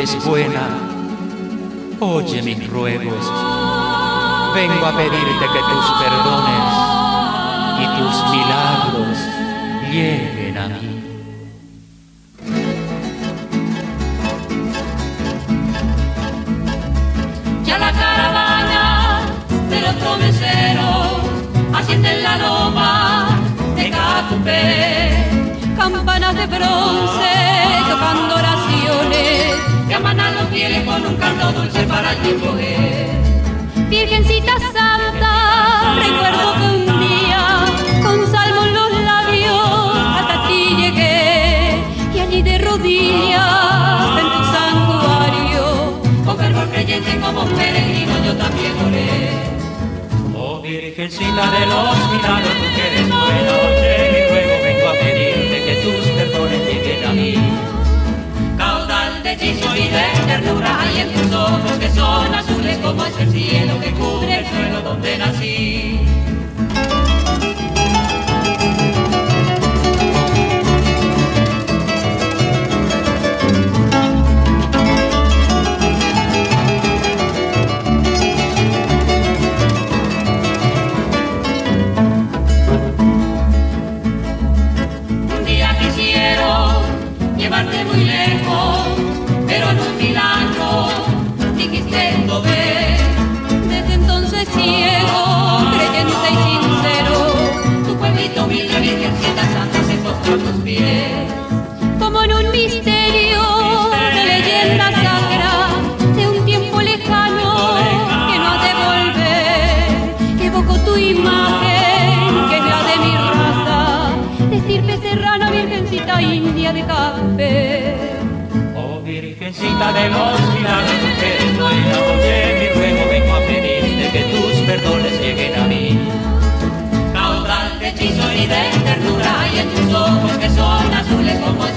eres buena, oye mis ruegos. Vengo a pedirte que tus perdones y tus milagros lleguen a mí. Ya la caravana de los promeseros asciende en la loma de Catupé, campanas de bronce tocando oraciones, llaman a los fieles con un canto dulce para el tiempo. Virgencita Santa, recuerdo que un día con salmo en los labios hasta ti llegué, y allí de rodillas en tu santuario, con fervor creyente como un peregrino yo también oré. Oh Virgencita de los milagros, tú que eres buena, oye mi ruego, vengo a pedirte que tus perdones lleguen a mí. Caudal de hechizo y de ternura hay en tus ojos que son azules como es el cielo que cubre el suelo donde nací. Un día quisieron llevarte muy lejos, pero en un milagro dijiste no ver. Desde entonces ciego, creyente y sincero, tu pueblito humilde, Virgencita Santa, se postró a tus pies. Como en un misterio de leyenda sacra, de un tiempo lejano que no ha de volver, evoco tu imagen, que es la de mi raza, de estirpe serrana, Virgencita india de Café. Oh Virgencita de los milagros, tú que eres buena, oye mi ruego, vengo a pedirte que tus perdones lleguen a mí. Caudal de hechizo y de ternura hay en tus ojos que son azules como el